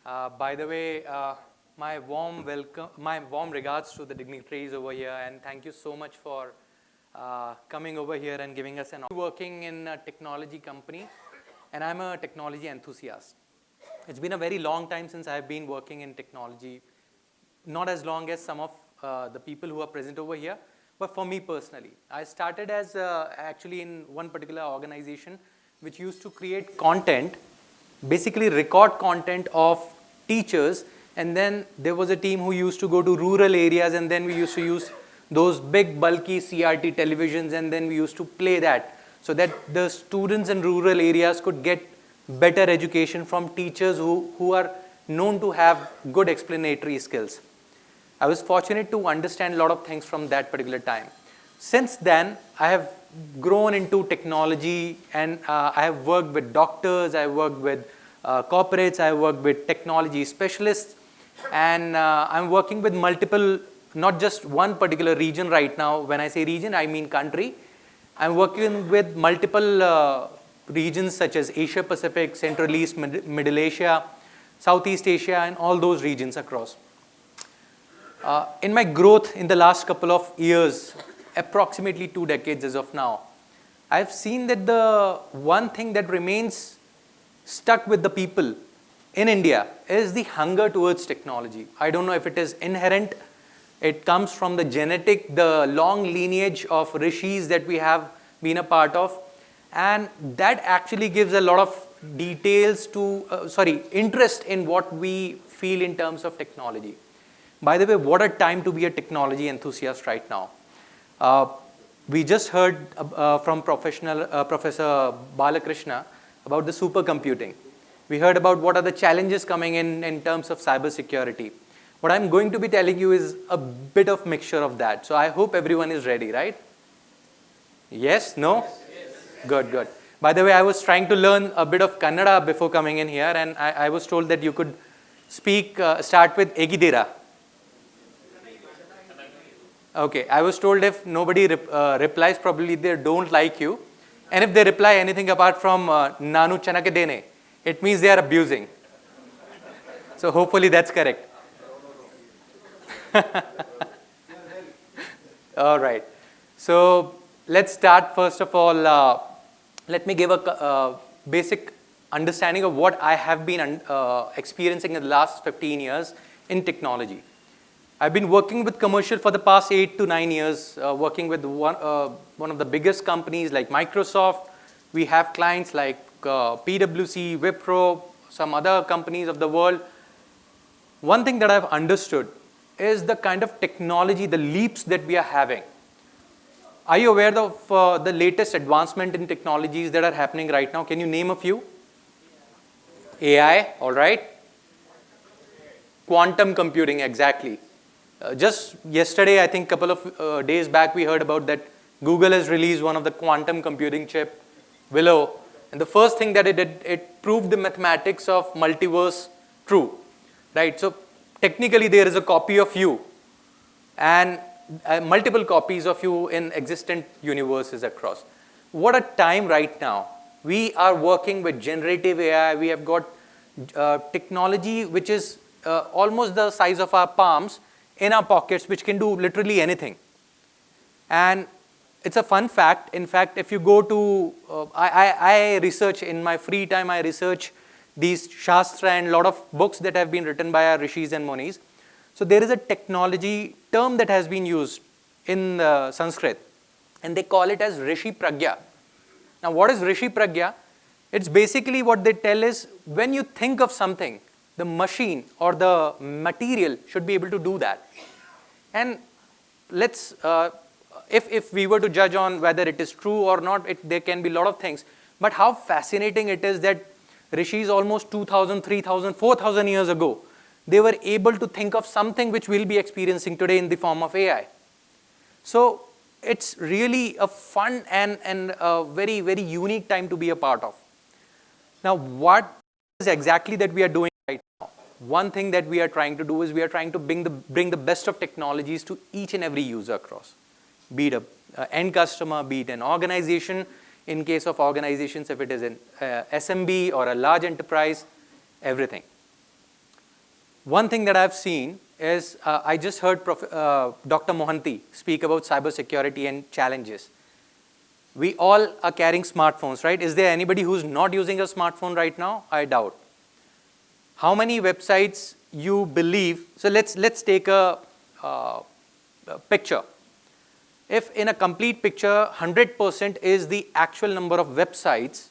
By the way, my warm regards to the dignitaries over here, and thank you so much for coming over here and giving us an opportunity. Working in a technology company, and I'm a technology enthusiast. It's been a very long time since I've been working in technology, not as long as some of the people who are present over here, but for me personally. I started as actually in one particular organization which used to create content, basically record content of teachers, and then there was a team who used to go to rural areas, and then we used to use those big bulky CRT televisions, and then we used to play that so that the students in rural areas could get better education from teachers who are known to have good explanatory skills. I was fortunate to understand a lot of things from that particular time. Since then, I have grown into technology, and I have worked with doctors, I have worked with corporates, I have worked with technology specialists, and I'm working with multiple, not just one particular region right now. When I say region, I mean country. I'm working with multiple regions such as Asia Pacific, Central East, Middle Asia, Southeast Asia, and all those regions across. In my growth in the last couple of years, approximately 2 decades as of now, I've seen that the one thing that remains stuck with the people in India is the hunger towards technology. I don't know if it is inherent. It comes from the genetic, the long lineage of rishis that we have been a part of. And that actually gives a lot of details to, interest in what we feel in terms of technology. By the way, what a time to be a technology enthusiast right now. We just heard from Professor Balakrishna about the supercomputing. We heard about what are the challenges coming in terms of cybersecurity. What I'm going to be telling you is a bit of mixture of that. So I hope everyone is ready, right? Yes? No? Yes. Good, good. By the way, I was trying to learn a bit of Kannada before coming in here, and I was told that you could start with Egidira. Okay, I was told if nobody replies, probably they don't like you. And if they reply anything apart from Nanu Chanakadene, it means they are abusing. So hopefully that's correct. All right. So let's start first of all. Let me give a basic understanding of what I have been experiencing in the last 15 years in technology. I've been working with commercial for the past 8 to 9 years, working with one of the biggest companies like Microsoft. We have clients like PwC, Wipro, some other companies of the world. One thing that I've understood is the kind of technology, the leaps that we are having. Are you aware of the latest advancement in technologies that are happening right now? Can you name a few? AI, all right. Quantum computing, exactly. Just yesterday, I think a couple of days back, we heard about that Google has released one of the quantum computing chip, Willow. And the first thing that it did, it proved the mathematics of multiverse true, right? So technically, there is a copy of you and multiple copies of you in existent universes across. What a time right now. We are working with generative AI. We have got technology which is almost the size of our palms in our pockets, which can do literally anything. And it's a fun fact. In fact, if you go to, I research in my free time, I research these Shastra and a lot of books that have been written by our Rishis and Munis. So there is a technology term that has been used in Sanskrit, and they call it as Rishi Pragya. Now what is Rishi Pragya? It's basically what they tell is when you think of something, the machine or the material should be able to do that. And let's, if we were to judge on whether it is true or not, there can be a lot of things. But how fascinating it is that Rishis almost 2,000, 3,000, 4,000 years ago, they were able to think of something which we'll be experiencing today in the form of AI. So it's really a fun and a very, very unique time to be a part of. Now, what is exactly that we are doing right now? One thing that we are trying to do is we are trying to bring the best of technologies to each and every user across, be it an end customer, be it an organization. In case of organizations, if it is an SMB or a large enterprise, everything. one thing that I've seen is, I just heard Dr. Mohanty speak about cybersecurity and challenges. We all are carrying smartphones, right? Is there anybody who's not using a smartphone right now? I doubt. How many websites you believe? So let's take a picture. If in a complete picture, 100% is the actual number of websites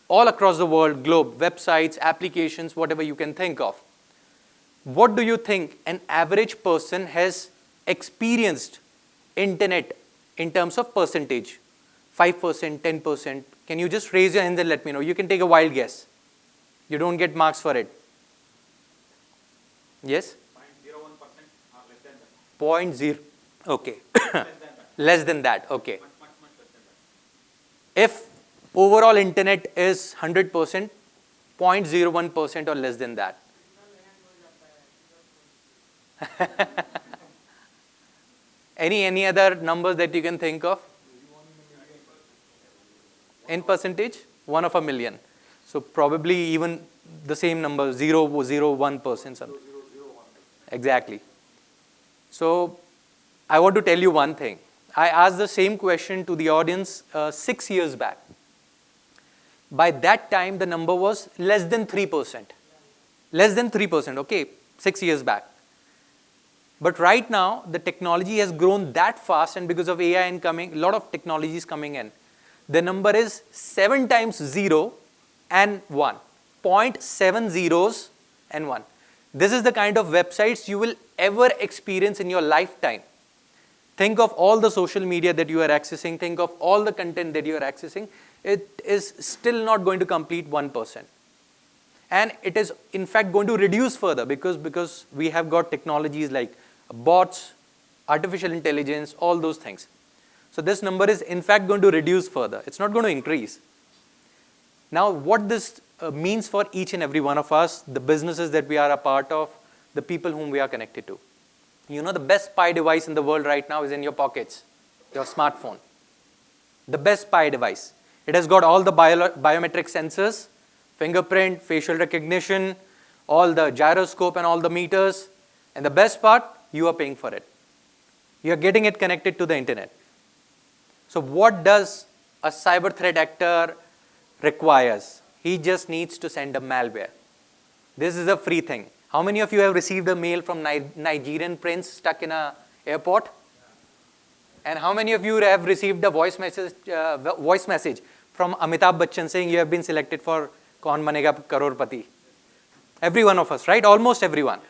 all across the world, globe, websites, applications, whatever you can think of. What do you think an average person has experienced internet in terms of percentage? 5%, 10%? Can you just raise your hands and let me know? You can take a wild guess. You don't get marks for it. Yes? 0.01% or less than that. 0.0. Okay. Less than that. Okay. Much less than that. If overall internet is 100%, 0.01% or less than that. Any other numbers that you can think of? In percentage? 1 of a million. So probably even the same number, 0.01% something. Exactly. So I want to tell you one thing. I asked the same question to the audience 6 years back. By that time, the number was less than 3%. Less than 3%, okay, 6 years back. But right now, the technology has grown that fast, and because of AI incoming, a lot of technologies coming in. The number is 7 times 0 and 1. 0.7 zeros and 1. This is the kind of websites you will ever experience in your lifetime. Think of all the social media that you are accessing. Think of all the content that you are accessing. It is still not going to complete 1%. And it is in fact going to reduce further because we have got technologies like bots, artificial intelligence, all those things. So this number is in fact going to reduce further. It's not going to increase. Now what this means for each and every one of us, the businesses that we are a part of, the people whom we are connected to. You know, the best spy device in the world right now is in your pockets, your smartphone. The best spy device. It has got all the biometric sensors, fingerprint, facial recognition, all the gyroscope and all the meters. And the best part, you are paying for it. You are getting it connected to the internet. So what does a cyber threat actor requires? He just needs to send a malware. This is a free thing. How many of you have received a mail from Nigerian prince stuck in an airport? And how many of you have received a voice message from Amitabh Bachchan saying you have been selected for Kaun Banega Crorepati? Every one of us, right? Almost everyone.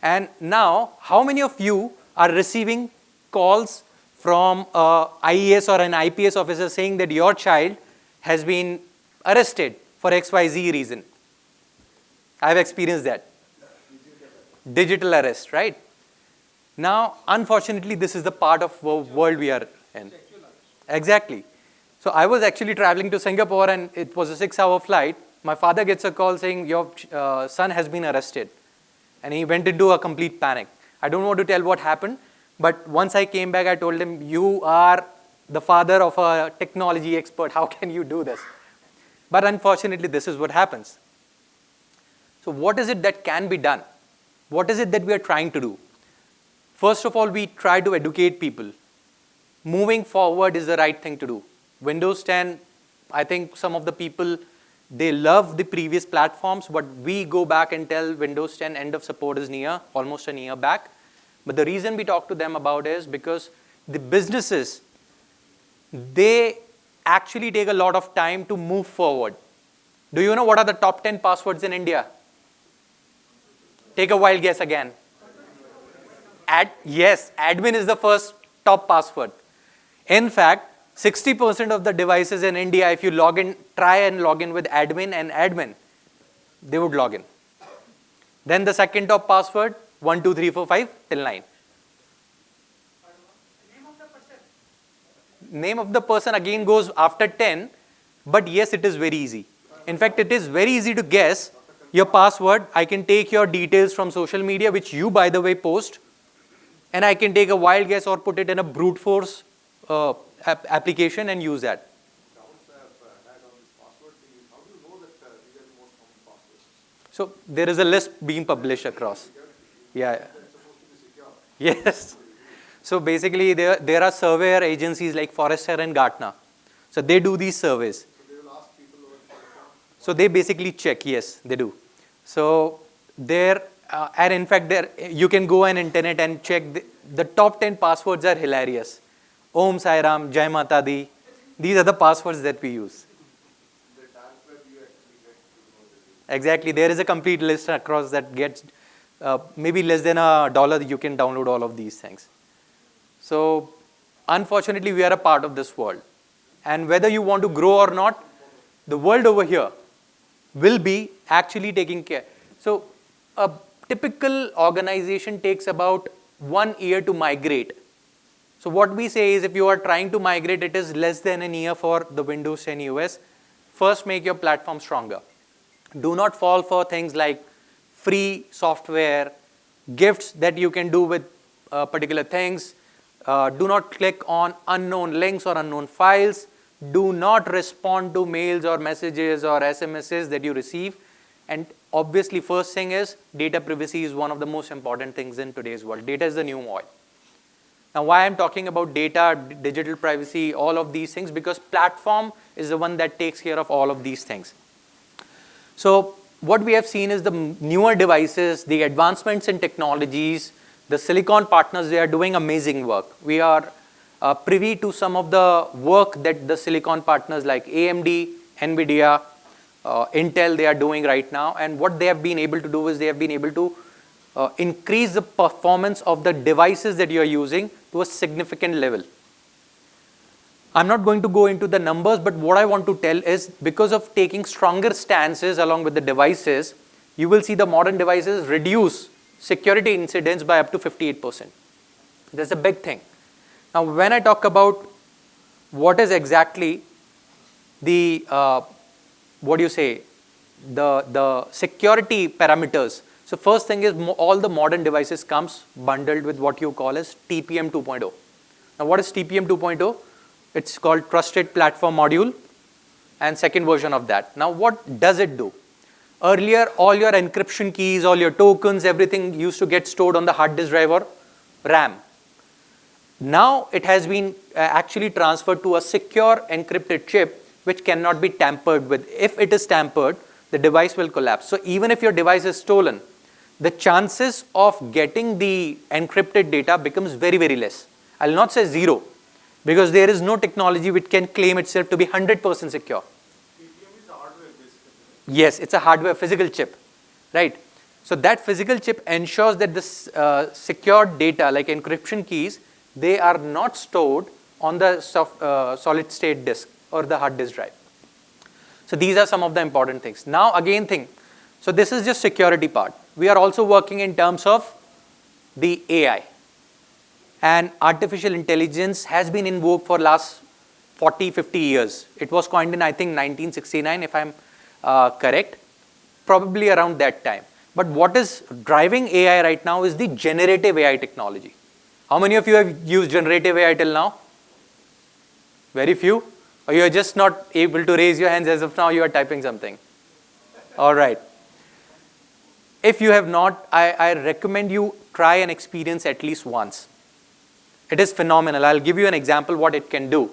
And now, how many of you are receiving calls from IAS or an IPS officer saying that your child has been arrested for XYZ reason? I've experienced that. Digital arrest, right? Now, unfortunately, this is the part of the world we are in. Exactly. So I was actually traveling to Singapore and it was a 6-hour flight. My father gets a call saying your son has been arrested. And he went into a complete panic. I don't want to tell what happened, but once I came back, I told him, you are the father of a technology expert. How can you do this? But unfortunately, this is what happens. So what is it that can be done? What is it that we are trying to do? First of all, we try to educate people. Moving forward is the right thing to do. Windows 10, I think some of the people, they love the previous platforms, but we go back and tell Windows 10 end of support is near, almost a year back. But the reason we talk to them about is because the businesses, they actually take a lot of time to move forward. Do you know what are the top 10 passwords in India? Take a wild guess again. Yes, admin is the first top password. In fact, 60% of the devices in India, if you try and log in with admin, they would log in. Then the second top password, 1, 2, 3, 4, 5 till 9. Name of the person again goes after 10, but yes, it is very easy. In fact, it is very easy to guess your password. I can take your details from social media, which you, by the way, post, and I can take a wild guess or put it in a brute force application and use that. So there is a list being published across. Yeah. Yes. So basically there are surveyor agencies like Forrester and Gartner. So they do these surveys. So they basically check, yes, they do. So there, and in fact, there you can go on internet and check the top 10 passwords are hilarious. Om Sai Ram, Jai Mata Di. These are the passwords that we use. Exactly, there is a complete list across that gets maybe less than $1. You can download all of these things. So unfortunately, we are a part of this world. And whether you want to grow or not, the world over here will be actually taking care. So a typical organization takes about 1 year to migrate. So what we say is if you are trying to migrate, it is less than a year for the Windows 10 US. First, make your platform stronger. Do not fall for things like free software, gifts that you can do with particular things. Do not click on unknown links or unknown files. Do not respond to mails or messages or SMSs that you receive. And obviously, first thing is data privacy is one of the most important things in today's world. Data is the new oil. Now, why I'm talking about data, digital privacy, all of these things, because platform is the one that takes care of all of these things. So what we have seen is the newer devices, the advancements in technologies, the silicon partners, they are doing amazing work. We are privy to some of the work that the silicon partners like AMD, NVIDIA, Intel, they are doing right now. And what they have been able to do is they have been able to increase the performance of the devices that you are using to a significant level. I'm not going to go into the numbers, but what I want to tell is because of taking stronger stances along with the devices, you will see the modern devices reduce security incidents by up to 58%. That's a big thing. Now, when I talk about what is exactly the, the security parameters. So first thing is all the modern devices comes bundled with what you call as TPM 2.0. Now, what is TPM 2.0? It's called Trusted Platform Module and second version of that. Now, what does it do? Earlier, all your encryption keys, all your tokens, everything used to get stored on the hard disk drive or RAM. Now, it has been actually transferred to a secure encrypted chip which cannot be tampered with. If it is tampered, the device will collapse. So, even if your device is stolen, the chances of getting the encrypted data becomes very, very less. I'll not say zero, because there is no technology which can claim itself to be 100% secure. TPM is a hardware basically. Yes, it's a hardware physical chip, right? So that physical chip ensures that this secured data like encryption keys, they are not stored on the solid state disk or the hard disk drive. So these are some of the important things. Now again so this is just security part. We are also working in terms of the AI. And artificial intelligence has been in vogue for last 40, 50 years. It was coined in, I think, 1969, if I'm correct, probably around that time. But what is driving AI right now is the generative AI technology. How many of you have used generative AI till now? Very few? Or you are just not able to raise your hands as of now, you are typing something. All right. If you have not, I recommend you try and experience at least once. It is phenomenal. I'll give you an example what it can do.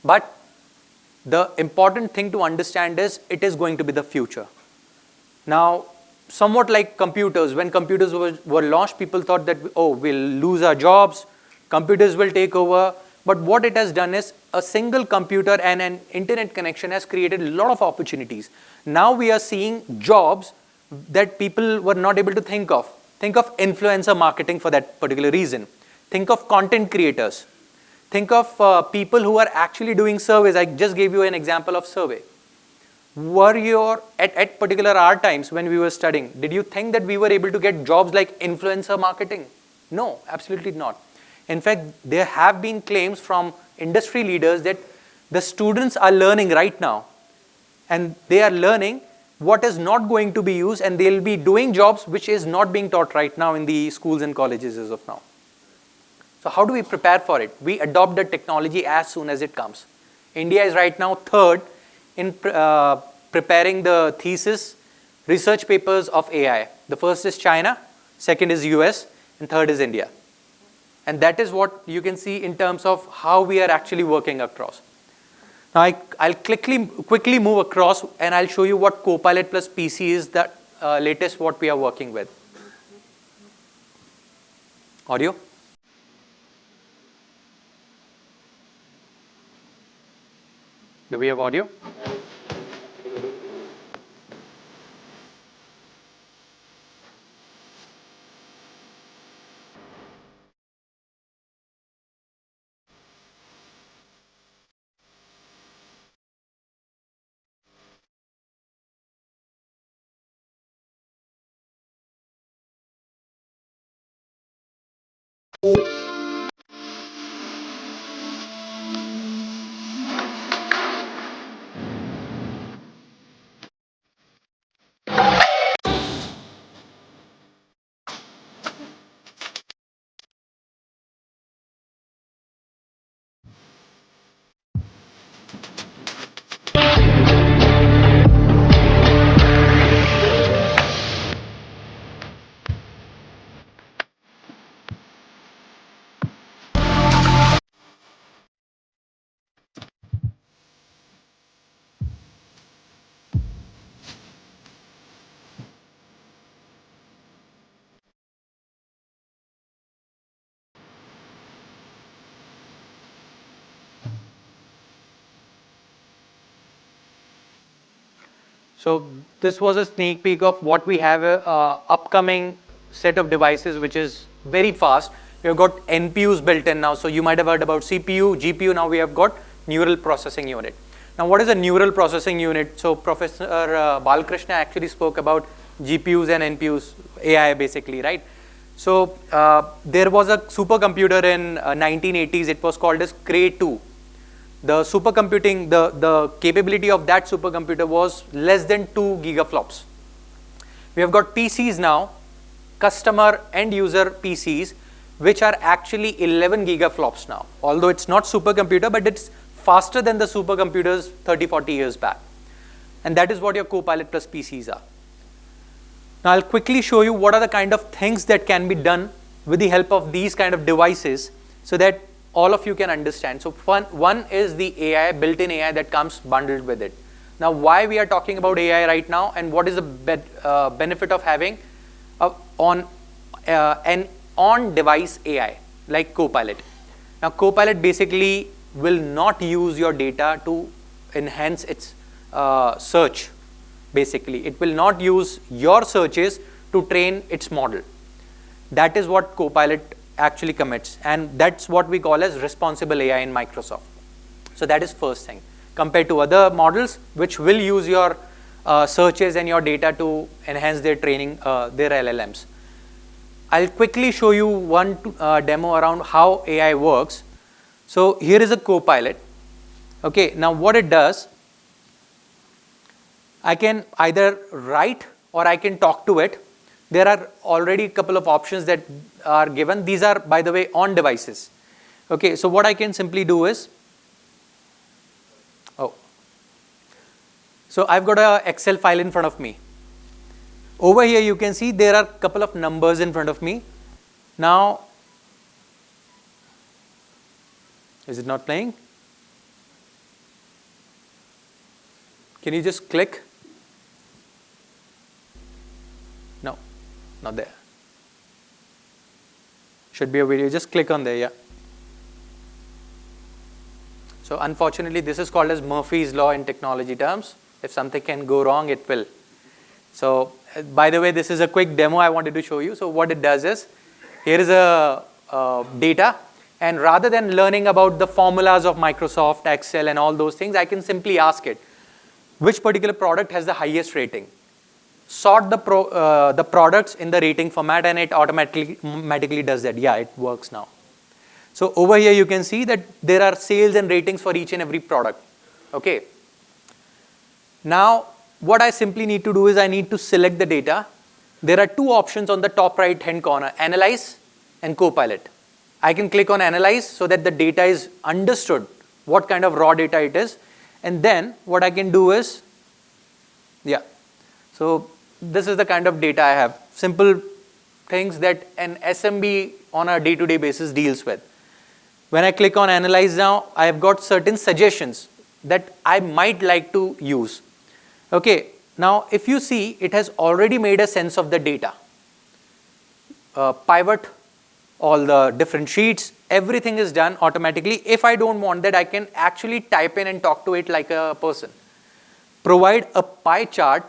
But the important thing to understand is it is going to be the future. Now, somewhat like computers, when computers were launched, people thought that, oh, we'll lose our jobs, computers will take over. But what it has done is a single computer and an internet connection has created a lot of opportunities. Now we are seeing jobs that people were not able to think of. Think of influencer marketing for that particular reason. Think of content creators. Think of people who are actually doing surveys. I just gave you an example of survey. Were you at particular hour times when we were studying, did you think that we were able to get jobs like influencer marketing? No, absolutely not. In fact, there have been claims from industry leaders that the students are learning right now and they are learning what is not going to be used and they'll be doing jobs which is not being taught right now in the schools and colleges as of now. So how do we prepare for it? We adopt the technology as soon as it comes. India is right now third in preparing the thesis research papers of AI. The first is China, second is US, and third is India. And that is what you can see in terms of how we are actually working across. Now I'll quickly move across and I'll show you what Copilot plus PC is the latest what we are working with. Audio? Do we have audio? So this was a sneak peek of what we have upcoming set of devices which is very fast. We have got NPUs built in now. So you might have heard about CPU, GPU. Now we have got neural processing unit. Now what is a neural processing unit? So Professor Balkrishna actually spoke about GPUs and NPUs, AI basically, right? So there was a supercomputer in 1980s. It was called as Cray-2. The supercomputing, the capability of that supercomputer was less than 2 gigaflops. We have got PCs now, customer and user PCs, which are actually 11 gigaflops now. Although it's not supercomputer, but it's faster than the supercomputers 30, 40 years back. And that is what your Copilot plus PCs are. Now I'll quickly show you what are the kind of things that can be done with the help of these kind of devices so that all of you can understand. So one is the AI, built-in AI that comes bundled with it. Now why we are talking about AI right now and what is the benefit of having an on-device AI like Copilot. Now Copilot basically will not use your data to enhance its search. Basically, it will not use your searches to train its model. That is what Copilot actually commits, and that's what we call as responsible AI in Microsoft. So that is first thing compared to other models which will use your searches and your data to enhance their training, their LLMs. I'll quickly show you one demo around how AI works. So here is a Copilot. Okay, now what it does, I can either write or I can talk to it. There are already a couple of options that are given. These are, by the way, on devices. Okay, so what I can simply do is, so I've got an Excel file in front of me. Over here you can see there are a couple of numbers in front of me. Now, is it not playing? Can you just click? No, not there. Should be a video, just click on there, yeah. So unfortunately this is called as Murphy's Law in technology terms. If something can go wrong, it will. So by the way, this is a quick demo I wanted to show you. So what it does is, here is a data, and rather than learning about the formulas of Microsoft, Excel and all those things, I can simply ask it, which particular product has the highest rating? Sort the products in the rating format and it automatically does that. Yeah, it works now. So over here you can see that there are sales and ratings for each and every product. Okay. Now what I simply need to do is I need to select the data. There are two options on the top right hand corner, Analyze and Copilot. I can click on Analyze so that the data is understood, what kind of raw data it is. And then what I can do is, yeah, so this is the kind of data I have. Simple things that an SMB on a day-to-day basis deals with. When I click on Analyze now, I have got certain suggestions that I might like to use. Okay, now if you see, it has already made a sense of the data. Pivot, all the different sheets, everything is done automatically. If I don't want that, I can actually type in and talk to it like a person. Provide a pie chart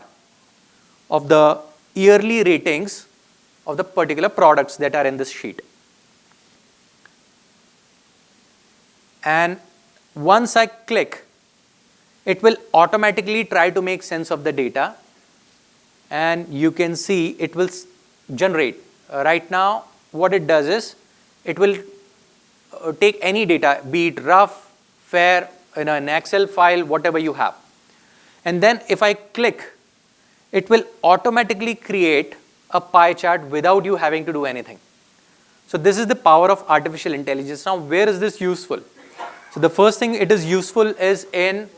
of the yearly ratings of the particular products that are in this sheet. And once I click, it will automatically try to make sense of the data. And you can see it will generate. Right now, what it does is, it will take any data, be it rough, fair, in an Excel file, whatever you have. And then if I click, it will automatically create a pie chart without you having to do anything. So this is the power of artificial intelligence. Now, where is this useful? So the first thing it is useful is in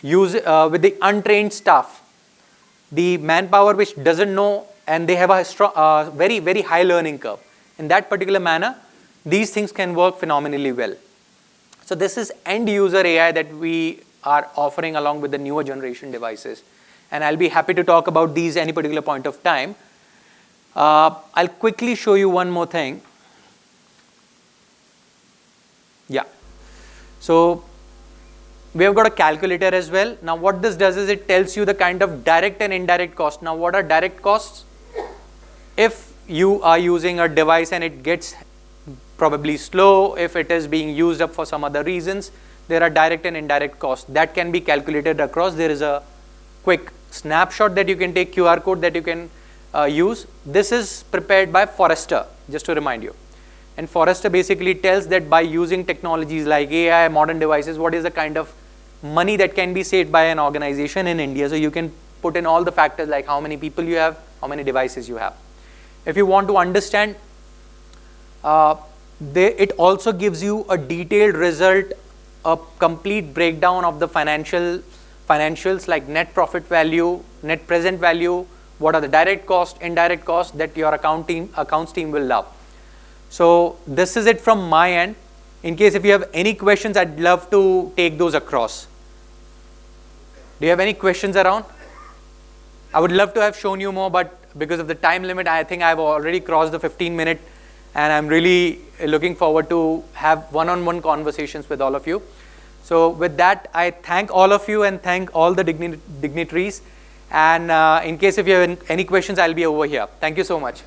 with the untrained staff. The manpower which doesn't know, and they have a very, very high learning curve. In that particular manner, these things can work phenomenally well. So this is end user AI that we are offering along with the newer generation devices. And I'll be happy to talk about these any particular point of time. I'll quickly show you one more thing. Yeah. So we have got a calculator as well. Now what this does is it tells you the kind of direct and indirect cost. Now what are direct costs? If you are using a device and it gets probably slow, if it is being used up for some other reasons, there are direct and indirect costs that can be calculated across. There is a quick snapshot that you can take, QR code that you can use. This is prepared by Forrester, just to remind you. And Forrester basically tells that by using technologies like AI, modern devices, what is the kind of money that can be saved by an organization in India. So you can put in all the factors like how many people you have, how many devices you have. If you want to understand, it also gives you a detailed result, a complete breakdown of the financials like net profit value, net present value, what are the direct costs, indirect costs that your accounts team will love. So this is it from my end. In case if you have any questions, I'd love to take those across. Do you have any questions around? I would love to have shown you more, but because of the time limit, I think I've already crossed the 15-minute, and I'm really looking forward to have one-on-one conversations with all of you. So with that, I thank all of you and thank all the dignitaries. And in case if you have any questions, I'll be over here. Thank you so much.